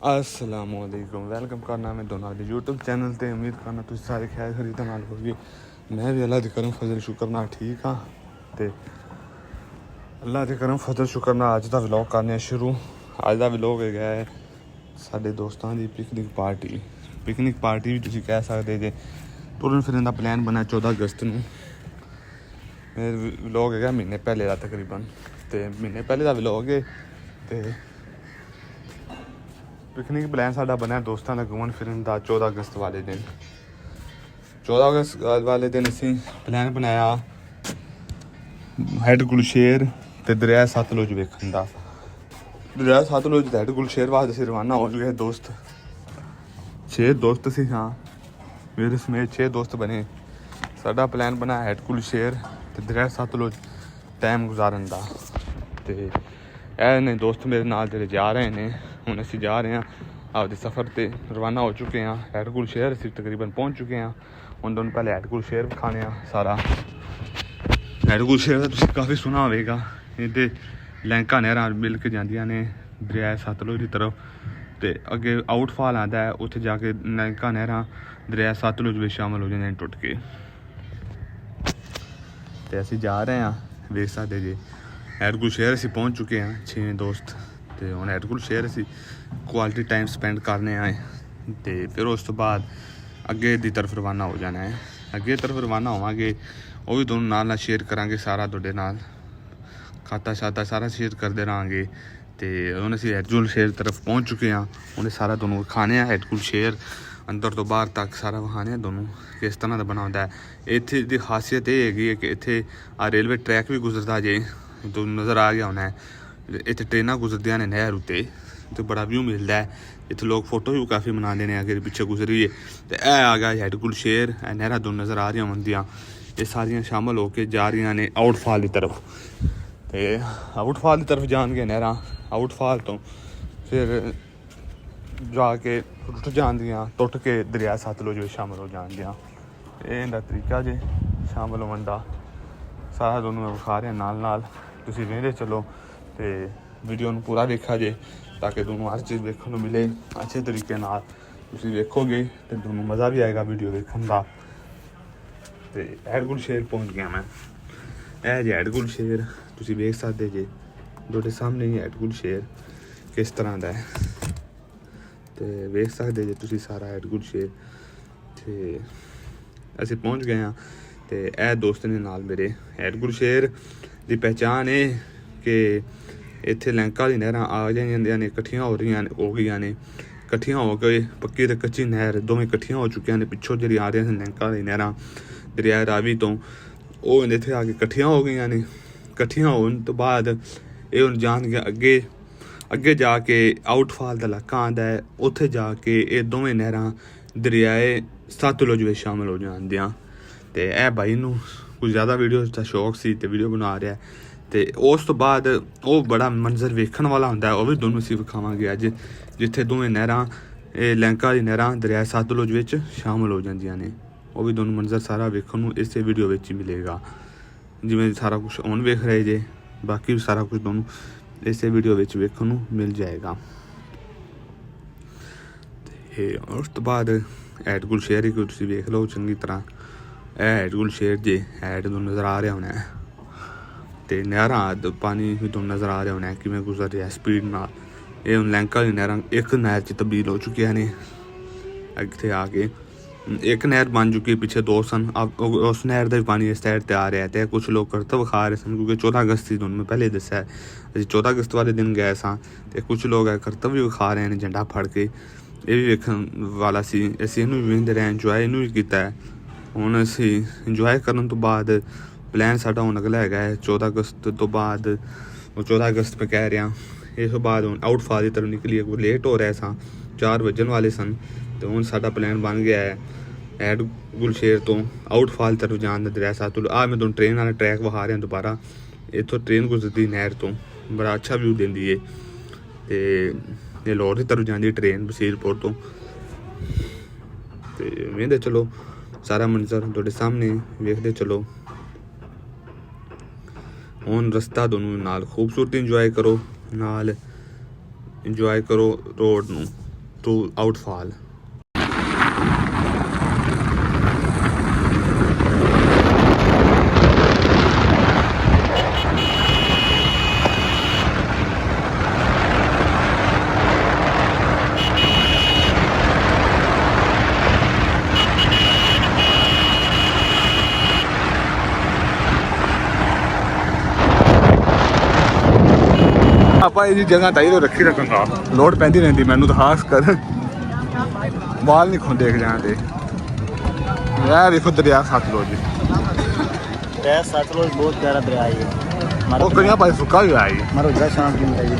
असलामुअलैकुम welcome करना मैं दोनों के यूट्यूब चैनल ते उम्मीद करना तुम सारे खैर खरीदा नाल होगी। मैं भी अल्लाह के करम फजल शुक्र नाल ठीक हाँ ते अल्लाह के करम फजल शुक्र नाल अज दा व्लॉग करने शुरू। अज दा व्लॉग है गया साडे दोस्तां दी पिकनिक पार्टी भी तुसीं कह सकदे जे। तुरन फिरन दा प्लान बना 14 अगस्त नूं। मेरा व्लॉग है महीने पहले दा तकरीबन ते महीने पहले दा व्लॉग है ते पिकनिक प्लान साडा बनया दोस्तों का घूमन फिरन का 14 अगस्त वाले दिन। 14 अगस्त वाले दिन असी प्लान बनाया हैड गुलशेर ते दरिया सतलुज वेखन का। दरिया सतलुज हैड गुलशेर वास्ते असी रवाना हो गए। दोस्त 6 दोस्त सी हाँ मेरे समेत 6 दोस्त बने। साडा प्लान बनाया हैड गुलशेर ते दरिया सतलुज टाइम गुजारन का। ते ने दोस्त मेरे नाल जेह्ड़े जा रहे हैं हुण असी जा रहे हैं आपदे सफ़र ते रवाना हो चुके हैं। हैड गुलशेर असी तकरीबन पहुँच चुके हैं। हुण तुहानूं पहले हैड गुलशेर खाने सारा। हैड गुलशेर तुसीं काफ़ी सुना होवेगा। इहदे लैंका नहरां मिल के जांदियां ने दरिया सतलुज की तरफ ते अगे आउटफॉल आंदा है उत्थे जाके लैंका नहरां दरिया सतलुज में शामिल हो जांदियां ने टुट के। ते असी जा रहे हैं वेख सकदे जी हैड गुलशेर असी पहुँच चुके हैं 6 दोस्त। तो हुण हैड गुलशेर असी क्वालिटी टाइम स्पेंड करने आए तो फिर उस तो बाद अगे की तरफ रवाना हो जाना है। अगे तरफ रवाना होवांगे वो भी दोनों नाल शेयर करांगे सारा तुहाडे नाल खाता शाता सारा शेयर करते रहांगे। तो हुण असी हैड गुलशेर तरफ पहुँच चुके हैं। उन्हें सारा दोनों खाने हैड गुलशेर अंदर तो बाहर तक सारा विखाने दोनों किस तरह का बना होंदा है। इत्थे दी खासियत ये हैगी है कि इत्थे रेलवे ट्रैक भी गुजरदा जे तो नज़र आ गया होना है। इत्थे ट्रेनां गुजरदियां ने नहर उत्ते तो बड़ा व्यू मिलता है। इत्थे लोग फोटो भी काफ़ी बनाते हैं अगर पिछे गुजरी है। तो यह आ गया हैड गुलशेर नहर दोनों नज़र आ रही होंदियां ये सारियां शामिल होकर जा रही ने आउटफॉल की तरफ। तो आउटफॉल की तरफ जाएंगे नहर आउटफॉल तो फिर जाके टुट जांदियां टुट के दरिया सतलुज में शामिल हो जांदियां। ये इनका तरीका जे शामिल होने का सारा दोनों मैं विखा रहा नाल नाल तुसीं वेंदे चलो तो वीडियो नूं पूरा देखा जे ताकि दोनों हर चीज़ देखने को मिले अच्छे तरीके नाल। तुसीं वेखोगे तो दोनों मज़ा भी आएगा वीडियो देखने का। तो हैड गुलशेर पहुँच गया मैं। यह जे हैड गुलशेर तुसीं वेख सकदे जे तुहाडे सामने ही हैड गुलशेर किस तरह का है। तो वेख सकदे जे तुसीं सारा हैड गुलशेर। तो असीं पहुँच गए हैं। तो यह दोस्त ने नाल मेरे हैड गुलशेर की पहचान है कि इत्थे लैंका दी नहरां आ जांदियां ने कट्ठियां हो गई ने कट्ठियां हो गए पक्की ते कच्ची नहर दोवें कट्ठियां हो चुकियां ने। पिछों जी आ रही लैंका दी नहरां दरिया रावी तो वो इत्थे आके कट्ठियां हो गई ने। कट्ठियां होने तो बाद ये हुण जाणगियां अगे अगे जाके आउटफॉल का इलाका आंदा है उत्थे जाके ये दोवें नहरां दरियाए सतलुज में शामिल हो जांदियां। तो यह भाई नूं कुछ ज़्यादा वीडियो का शौक सी ते वीडियो बना रहा है। तो उस तो बाद वो बड़ा मंजर वेखण वाला होंदा है वो भी दोनों असीं विखावांगे अज जिथे दोवें नहरां लैंका दी नहरां दरिया सतलुज विच शामिल हो जांदियां ने। वो भी दोनों मंजर सारा वेखण नूं इस वीडियो विच ही मिलेगा। जिवें सारा कुछ हुण वेख रहे जे बाकी भी सारा कुछ दोनों इस वीडियो विच वेखण नूं मिल जाएगा। तो उस तो बाद हैड गुलशेर ही तुसीं वेख लो चंगी तरह। हैड गुलशेर जे हैड दोनों नज़र आ रहा होना है। तो नहरां पानी भी तुहानूं नज़र आ रहा होना है किवें गुजर रहा है स्पीड नाल। ये हुण लैंका दी नहरां एक नहर च तब्दील हो चुकियां ने। इत्थे आके एक नहर बन चुकी पिछे 2 सन अब उस नहर का भी पानी इस साइड ते आ रहा है। तो कुछ लोग करतब विखा रहे सन क्योंकि 14 अगस्त थी तुहानूं मैं पहले ही दस्सिया असीं 14 अगस्त वाले दिन गए सां। तो कुछ लोग करतब भी विखा रहे हैं झंडा फड़ के ये भी वेखण वाला सी। असीं इहनूं भी वेंदे रहे इंजॉय इहनूं भी कीता है। हुण असीं इंजॉय करन तो बाद प्लान साडा हुण अगला है 14 अगस्त तो बाद 14 अगस्त मैं कह रहा इस बाद हुण आउटफॉल की तरफ निकली लेट हो रहा सा 4 बजन वाले सन। तो हुण साडा प्लान बन गया है हैड गुलशेर तो आउटफॉल तरफ जान दरिया सतलुज। मैं तुहानूं ट्रेन वाला ट्रैक विखा रहा दोबारा। इत्थों ट्रेन गुजरती नहर तो बड़ा अच्छा व्यू देंदी है। तो लाहौर की तरफ जाती ट्रेन बसीरपुर तो वेंदे चलो सारा मंजर तुहाडे सामने वेखदे चलो। हुण रस्ता दोनों नाल खूबसूरती इंजॉय करो नाल इंजॉय करो रोड नूं। टू आउटफॉल। ਆਪਾਂ ਇਹ ਜਗ੍ਹਾ ਤਾਂ ਇਹ ਰੱਖੀ ਰੱਖਾਂਗਾ, ਲੋੜ ਪੈਂਦੀ ਰਹਿੰਦੀ ਮੈਨੂੰ ਤਾਂ ਖਾਸ ਕਰ ਵਾਲ ਨਹੀਂ ਖੁੰਦੇ ਜਾਣ ਤੇ। ਇਹ ਵੇਖੋ ਦਰਿਆ ਸਤਲੁਜ ਜੀ, दरिया सतलुज बहुत प्यारा दरिया है ये। ਉਹ ਕਈਆਂ ਪਾਸੇ ਸੁੱਕਾ ਵੀ ਆਇਆ ਜੀ। मरोजा शाम की है ये।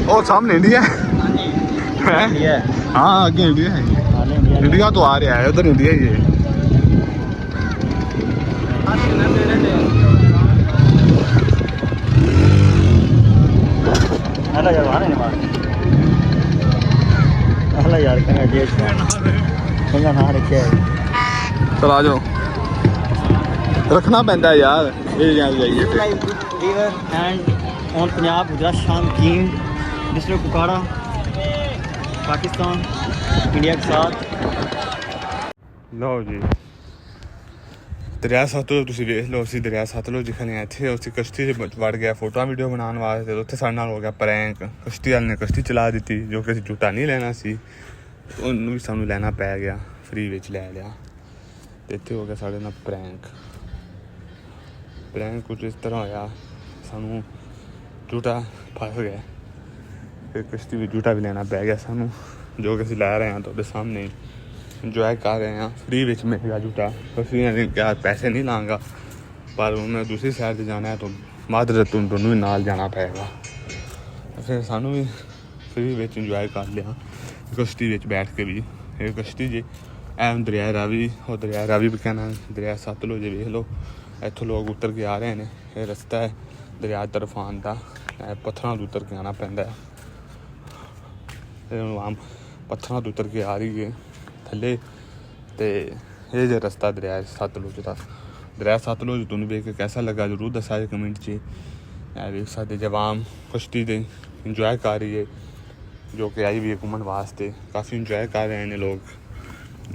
ਉਹ ਸਾਹਮਣੇ ਇੰਡੀਆ ਹੈ। इंडिया है। हाँ आगे इंडिया है, हाँ, इंडिया है। इंडिया तो आ रहा है, उधर इंडिया ही है। हेलो यार वहाँ नहीं मार। हेलो यार कहाँ जेज कहाँ ना रखे है। चल आ जाओ, रखना पैंदा है यार ये जाइए। River and on Punjab Gujarat शाम कीम डिस्ट्रिक्ट कुपवाड़ा पाकिस्तान इंडिया के साथ। ਲਓ ਜੀ ਦਰਿਆ ਸਤਲੁਜ ਤੁਸੀਂ ਵੇਖ ਲਓ, ਅਸੀਂ ਦਰਿਆ ਸਤਲੁਜ ਦਿਖਣੇ ਇੱਥੇ ਅਸੀਂ ਕਸ਼ਤੀ ਦੇ ਵਿੱਚ ਵੜ ਗਿਆ ਫੋਟੋਆਂ ਵੀਡੀਓ ਬਣਾਉਣ ਵਾਸਤੇ। ਉੱਥੇ ਸਾਡੇ ਨਾਲ ਹੋ ਗਿਆ ਪ੍ਰੈਂਕ, ਕਸ਼ਤੀ ਵਾਲੇ ਨੇ ਕਸ਼ਤੀ ਚਲਾ ਦਿੱਤੀ ਜੋ ਕਿ ਅਸੀਂ ਝੂਟਾ ਨਹੀਂ ਲੈਣਾ ਸੀ, ਉਹਨੂੰ ਵੀ ਸਾਨੂੰ ਲੈਣਾ ਪੈ ਗਿਆ, ਫ੍ਰੀ ਵਿੱਚ ਲੈ ਲਿਆ। ਤੇ ਇੱਥੇ ਹੋ ਗਿਆ ਸਾਡੇ ਨਾਲ ਪ੍ਰੈਂਕ ਕੁਝ ਇਸ ਤਰ੍ਹਾਂ ਹੋਇਆ, ਸਾਨੂੰ ਝੂਟਾ ਫਸ ਗਿਆ, ਫਿਰ ਕਸ਼ਤੀ ਵਿੱਚ ਝੂਟਾ ਵੀ ਲੈਣਾ ਪੈ ਗਿਆ ਸਾਨੂੰ, ਜੋ ਕਿ ਅਸੀਂ ਲੈ ਰਹੇ ਹਾਂ ਤੁਹਾਡੇ ਸਾਹਮਣੇ ਇੰਜੋਏ ਕਰ ਰਹੇ ਹਾਂ। ਫ੍ਰੀ ਵਿੱਚ ਮਿਲ ਗਿਆ ਝੂਟਾ, ਅਸੀਂ ਨੇ ਕਿਹਾ ਪੈਸੇ ਨਹੀਂ ਲਾਂਗਾ, ਪਰ ਉਹਨੇ ਦੂਸਰੀ ਸਾਈਡ 'ਤੇ ਜਾਣਾ ਹੈ ਤਾਂ ਮਾਦਰ ਤੁਹਾਨੂੰ ਵੀ ਨਾਲ ਜਾਣਾ ਪਏਗਾ। ਫਿਰ ਸਾਨੂੰ ਵੀ ਫ੍ਰੀ ਵਿੱਚ ਇੰਜੋਏ ਕਰ ਲਿਆ ਕਸ਼ਤੀ ਵਿੱਚ ਬੈਠ ਕੇ ਵੀ। ਇਹ ਕਸ਼ਤੀ ਜੇ ਐਮ ਦਰਿਆ ਰਾਵੀ, ਉਹ ਦਰਿਆ ਰਾਵੀ ਵੀ ਕਹਿਣਾ ਦਰਿਆ ਸਤਲੁਜ ਜੇ ਵੇਖ ਲਓ, ਇੱਥੋਂ ਲੋਕ ਉਤਰ ਕੇ ਆ ਰਹੇ ਨੇ। ਇਹ ਰਸਤਾ ਹੈ ਦਰਿਆ ਤਰਫ ਆਉਣ ਦਾ, ਪੱਥਰਾਂ ਤੋਂ ਉਤਰ ਕੇ ਆਉਣਾ ਪੈਂਦਾ ਹੈ। ਆਮ ਪੱਥਰਾਂ ਤੋਂ ਉਤਰ ਕੇ ਆ ਰਹੀ ਹੈ ਥੱਲੇ, ਤੇ ਇਹ ਜੇ ਰਸਤਾ ਦਰਿਆ ਸਤਲੁਜ ਦਾ। ਦਰਿਆ ਸਤਲੁਜ ਤੁਹਾਨੂੰ ਵੇਖ ਕੇ ਕੈਸਾ ਲੱਗਾ ਜ਼ਰੂਰ ਦੱਸਿਆ ਜੀ ਕਮੈਂਟ 'ਚ। ਵੇਖ ਸਕਦੇ ਜਵਾਨ ਕਸ਼ਤੀ ਦੇ ਇੰਜੋਏ ਕਰ ਰਹੀ ਹੈ, ਜੋ ਕਿ ਆਈ ਵੀ ਹੈ ਘੁੰਮਣ ਵਾਸਤੇ। ਕਾਫੀ ਇੰਜੋਏ ਕਰ ਰਹੇ ਨੇ ਲੋਕ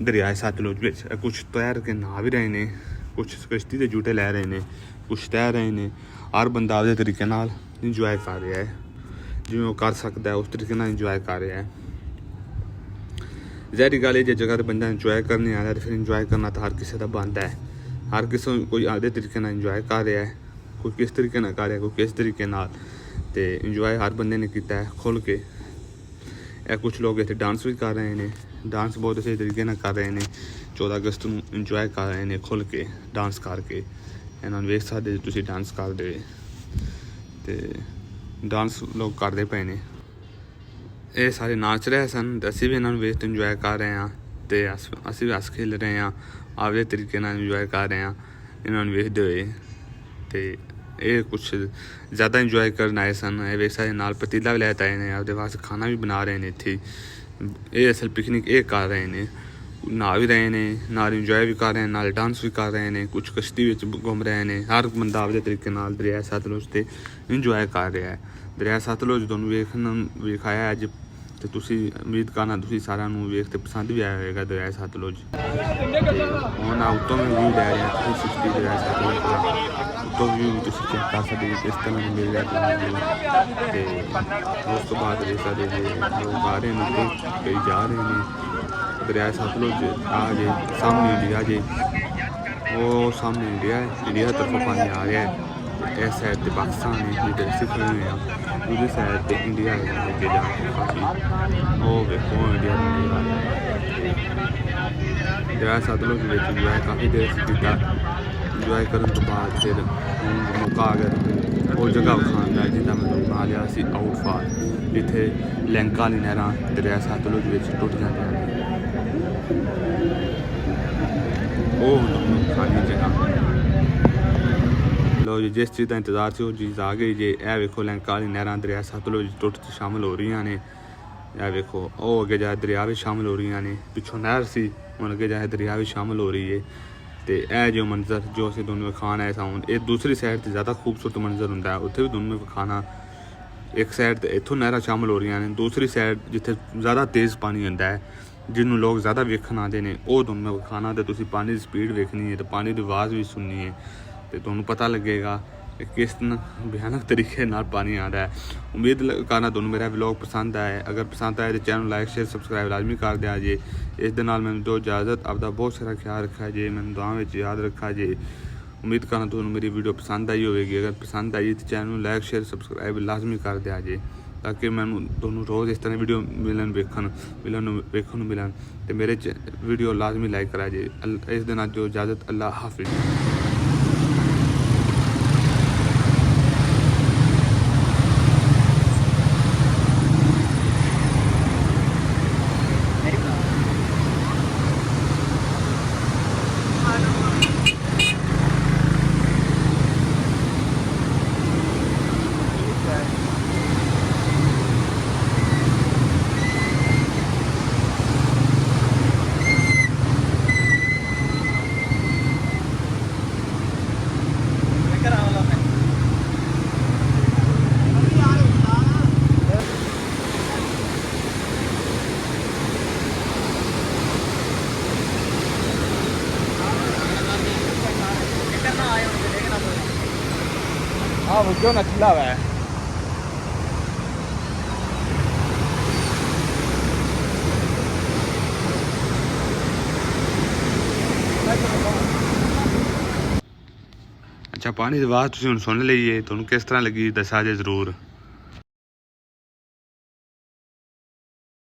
ਦਰਿਆ ਸਤਲੁਜ ਵਿੱਚ। ਕੁਛ ਤੈਰ ਕੇ ਨਹਾ ਵੀ ਰਹੇ ਨੇ, ਕੁਛ ਕਸ਼ਤੀ ਦੇ ਝੂਟੇ ਲੈ ਰਹੇ ਨੇ, ਕੁਛ ਤੈਰ ਰਹੇ ਨੇ। ਹਰ ਬੰਦਾ ਆਪਦੇ ਤਰੀਕੇ ਨਾਲ ਇੰਜੋਏ ਕਰ ਰਿਹਾ ਹੈ, ਜਿਵੇਂ ਉਹ ਕਰ ਸਕਦਾ ਉਸ ਤਰੀਕੇ ਨਾਲ ਇੰਜੋਏ ਕਰ ਰਿਹਾ ਹੈ। ਜ਼ਾਹਿਰ ਗੱਲ ਹੈ ਜੇ ਜਗ੍ਹਾ 'ਤੇ ਬੰਦਾ ਇੰਜੋਏ ਕਰਨੇ ਆ ਰਿਹਾ, ਫਿਰ ਇੰਜੋਏ ਕਰਨਾ ਤਾਂ ਹਰ ਕਿਸੇ ਦਾ ਬਣਦਾ ਹੈ। ਹਰ ਕਿਸੇ ਕੋਈ ਆਪਦੇ ਤਰੀਕੇ ਨਾਲ ਇੰਜੋਏ ਕਰ ਰਿਹਾ ਹੈ, ਕੋਈ ਕਿਸ ਤਰੀਕੇ ਨਾਲ ਕਰ ਰਿਹਾ, ਕੋਈ ਕਿਸ ਤਰੀਕੇ ਨਾਲ, ਅਤੇ ਇੰਜੋਏ ਹਰ ਬੰਦੇ ਨੇ ਕੀਤਾ ਹੈ ਖੁੱਲ੍ਹ ਕੇ। ਇਹ ਕੁਛ ਲੋਕ ਇੱਥੇ ਡਾਂਸ ਵੀ ਕਰ ਰਹੇ ਨੇ, ਡਾਂਸ ਬਹੁਤ ਅੱਛੇ ਤਰੀਕੇ ਨਾਲ ਕਰ ਰਹੇ ਨੇ। 14 ਅਗਸਤ ਨੂੰ ਇੰਜੋਏ ਕਰ ਰਹੇ ਨੇ ਖੁੱਲ੍ਹ ਕੇ ਡਾਂਸ ਕਰਕੇ। ਇਹਨਾਂ ਨੂੰ ਵੇਖ ਸਕਦੇ ਤੁਸੀਂ ਡਾਂਸ ਕਰਦੇ, ਅਤੇ ਡਾਂਸ ਲੋਕ ਕਰਦੇ ਪਏ ਨੇ। ਇਹ ਸਾਰੇ ਨਾਚ ਰਹੇ ਸਨ ਅਤੇ ਅਸੀਂ ਵੀ ਇਹਨਾਂ ਨੂੰ ਵੇਖ ਕੇ ਇੰਜੋਏ ਕਰ ਰਹੇ ਹਾਂ, ਅਤੇ ਅਸੀਂ ਵੀ ਹੱਸ ਖੇਲ ਰਹੇ ਹਾਂ, ਆਪਦੇ ਤਰੀਕੇ ਨਾਲ ਇੰਜੋਏ ਕਰ ਰਹੇ ਹਾਂ ਇਹਨਾਂ ਨੂੰ ਵੇਖਦੇ ਹੋਏ। ਅਤੇ ਇਹ ਕੁਛ ਜ਼ਿਆਦਾ ਇੰਜੋਏ ਕਰਨ ਆਏ ਸਨ। ਇਹ ਵੇਖ ਸਕਦੇ ਨਾਲ ਪਤੀਲਾ ਵੀ ਲੈ ਕੇ ਆਏ ਨੇ, ਆਪਦੇ ਵਾਸਤੇ ਖਾਣਾ ਵੀ ਬਣਾ ਰਹੇ ਨੇ ਇੱਥੇ। ਇਹ ਅਸਲ ਪਿਕਨਿਕ ਇਹ ਕਰ ਰਹੇ ਨੇ, ਨਹਾ ਵੀ ਰਹੇ ਨੇ, ਨਾਲ ਇੰਜੋਏ ਵੀ ਕਰ ਰਹੇ ਨੇ, ਨਾਲ ਡਾਂਸ ਵੀ ਕਰ ਰਹੇ ਨੇ, ਕੁਛ ਕਸ਼ਤੀ ਵਿੱਚ ਘੁੰਮ ਰਹੇ ਨੇ। ਹਰ ਬੰਦਾ ਆਪਦੇ ਤਰੀਕੇ ਨਾਲ ਦਰਿਆ ਸਤਲੁਜ 'ਤੇ ਇੰਜੋਏ ਕਰ ਰਿਹਾ ਹੈ। ਦਰਿਆ ਸਤਲੁਜ ਤੁਹਾਨੂੰ ਵਿਖਾਇਆ ਅੱਜ, ਅਤੇ ਤੁਸੀਂ ਉਮੀਦ ਕਰਨਾ ਤੁਸੀਂ ਸਾਰਿਆਂ ਨੂੰ ਵੇਖ ਕੇ ਪਸੰਦ ਵੀ ਆਇਆ ਹੋਵੇਗਾ ਦਰਿਆ ਸਤਲੁਜ। ਹੁਣ ਉੱਤੋਂ ਵੀ ਵਿਊ ਲੈ ਰਹੇ ਹਾਂ 360 ਦਰਿਆ ਸਤਲੁਜ ਦਾ, ਉੱਤੋਂ ਵਿਊ ਤੁਸੀਂ ਚੈੱਕ ਕਰ ਸਕਦੇ ਹੋ ਕਿਸ ਤਰ੍ਹਾਂ ਮਿਲ ਰਿਹਾ ਤੁਹਾਨੂੰ। ਅਤੇ ਉਸ ਤੋਂ ਬਾਅਦ ਦੇਖ ਸਕਦੇ ਜੇ ਲੋਕ ਆ ਰਹੇ ਨੇ, ਕਈ ਜਾ ਰਹੇ ਨੇ। ਦਰਿਆ ਸਤਲੁਜ ਆ ਜੇ ਸਾਹਮਣੇ ਇੰਡੀਆ ਜੇ, ਉਹ ਸਾਹਮਣੇ ਇੰਡੀਆ ਹੈ, ਇੰਡੀਆ ਤਰਫੋਂ ਪਾਣੀ ਆ ਰਿਹਾ ਹੈ। ਇਸ ਸਾਈਡ 'ਤੇ ਪਾਕਿਸਤਾਨ ਹੈ ਜਿੱਧਰ ਅਸੀਂ ਖੜੇ ਹੋਏ ਹਾਂ, ਦੂਜੀ ਸਾਈਡ 'ਤੇ ਇੰਡੀਆ ਹੈ ਅੱਗੇ ਜਾ ਕੇ ਕਾਫੀ। ਉਹ ਵੇਖੋ ਇੰਡੀਆ ਦਾ ਦਰਿਆ ਸਤਲੁਜ ਵਿੱਚ ਇੰਜੋਏ ਕਾਫੀ ਦੇਰ ਕੀਤਾ। ਇੰਜੋਏ ਕਰਨ ਤੋਂ ਬਾਅਦ ਫਿਰ ਹੁਣ ਮੌਕਾ ਆ ਗਿਆ ਉਹ ਜਗ੍ਹਾ ਵਿਖਾਉਣ ਦਾ ਜਿੱਦਾਂ ਮੈਂ ਬਣਾ ਲਿਆ ਸੀ ਆਊਟਫਾਲ, ਜਿੱਥੇ ਲਿੰਕਾਂ ਵਾਲੀ ਨਹਿਰਾਂ ਦਰਿਆ ਸਤਲੁਜ ਵਿੱਚ ਟੁੱਟ ਜਾਂਦੀਆਂ ਨੇ। ਉਹ ਖਾਲੀ ਜਗ੍ਹਾ ਲਓ ਜੀ, ਜਿਸ ਚੀਜ਼ ਦਾ ਇੰਤਜ਼ਾਰ ਸੀ ਉਹ ਚੀਜ਼ ਆ ਗਈ ਜੇ। ਇਹ ਵੇਖੋ ਲਿੰਕਾਂ ਵਾਲੀ ਨਹਿਰਾਂ ਦਰਿਆ ਸਤਲੁਜ ਟੁੱਟ 'ਚ ਸ਼ਾਮਲ ਹੋ ਰਹੀਆਂ ਨੇ। ਇਹ ਵੇਖੋ ਉਹ ਅੱਗੇ ਜਾ ਦਰਿਆ ਵੀ ਸ਼ਾਮਲ ਹੋ ਰਹੀਆਂ ਨੇ, ਪਿੱਛੋਂ ਨਹਿਰ ਸੀ ਹੁਣ ਅੱਗੇ ਜਾ ਦਰਿਆ ਵੀ ਸ਼ਾਮਲ ਹੋ ਰਹੀ ਹੈ। ਅਤੇ ਇਹ ਜੋ ਮੰਜ਼ਰ ਜੋ ਅਸੀਂ ਤੁਹਾਨੂੰ ਵਿਖਾਉਣ ਆਏ ਸਾਂ, ਇਹ ਦੂਸਰੀ ਸਾਈਡ 'ਤੇ ਜ਼ਿਆਦਾ ਖੂਬਸੂਰਤ ਮੰਜ਼ਰ ਹੁੰਦਾ ਹੈ, ਉੱਥੇ ਵੀ ਤੁਹਾਨੂੰ ਵਿਖਾਉਣਾ ਇੱਕ ਸਾਈਡ ਤੇ ਇੱਥੋਂ ਨਹਿਰਾਂ ਸ਼ਾਮਲ ਹੋ ਰਹੀਆਂ ਨੇ, ਦੂਸਰੀ ਸਾਈਡ ਜਿੱਥੇ ਜ਼ਿਆਦਾ ਤੇਜ਼ ਪਾਣੀ ਹੁੰਦਾ ਹੈ, ਜਿਹਨੂੰ ਲੋਕ ਜ਼ਿਆਦਾ ਵੇਖਣ ਆਉਂਦੇ ਨੇ, ਉਹ ਤੁਹਾਨੂੰ ਮੈਂ ਵਿਖਾਉਣਾ। ਤੇ ਤੁਸੀਂ ਪਾਣੀ ਦੀ ਸਪੀਡ ਵੇਖਣੀ ਹੈ ਤੇ ਪਾਣੀ ਦੀ ਆਵਾਜ਼ ਵੀ ਸੁਣਨੀ ਹੈ ਤੇ ਤੁਹਾਨੂੰ ਪਤਾ ਲੱਗੇਗਾ ਕਿ ਕਿਸ ਭਿਆਨਕ ਤਰੀਕੇ ਨਾਲ ਪਾਣੀ ਆਉਂਦਾ ਹੈ। ਉਮੀਦ ਕਰਨਾ ਤੁਹਾਨੂੰ ਮੇਰਾ ਵਲੌਗ ਪਸੰਦ ਆਇਆ। ਅਗਰ ਪਸੰਦ ਆਇਆ ਤਾਂ ਚੈਨਲ ਲਾਈਕ ਸ਼ੇਅਰ ਸਬਸਕ੍ਰਾਈਬ ਲਾਜ਼ਮੀ ਕਰ ਦਿਆ ਜੇ। ਇਸ ਦੇ ਨਾਲ ਮੈਨੂੰ ਦਿਓ ਇਜਾਜ਼ਤ। ਆਪਦਾ ਬਹੁਤ ਸਾਰਾ ਖਿਆਲ ਰੱਖਿਆ ਜੇ, ਮੈਨੂੰ ਦੁਆ ਵਿੱਚ ਯਾਦ ਰੱਖਾ ਜੇ। ਉਮੀਦ ਕਰਨਾ ਤੁਹਾਨੂੰ ਮੇਰੀ ਵੀਡੀਓ ਪਸੰਦ ਆਈ ਹੋਵੇਗੀ। ਅਗਰ ਪਸੰਦ ਆਈ ਤਾਂ ਚੈਨਲ ਨੂੰ ਲਾਈਕ ਸ਼ੇਅਰ ਸਬਸਕ੍ਰਾਈਬ ਲਾਜ਼ਮੀ ਕਰ ਦਿਆ ਜੇ, ਤਾਂ ਕਿ ਮੈਨੂੰ ਤੁਹਾਨੂੰ ਰੋਜ਼ ਇਸ ਤਰ੍ਹਾਂ ਵੀਡੀਓ ਵੇਖਣ ਨੂੰ ਮਿਲਣ। ਤੇ ਮੇਰੇ ਵੀਡੀਓ ਲਾਜ਼ਮੀ ਲਾਈਕ ਕਰਾ ਜੇ। ਇਸ ਦੇ ਨਾਲ ਦਿਓ ਇਜਾਜ਼ਤ। ਅੱਲਾ ਹਾਫਿਜ਼। हाँ वो क्यों नचला हुआ है। अच्छा, पानी की आवाज़ तुसीं हुण सुन लई है, तुहानूं किस तरह लगी दस्सा जे जरूर।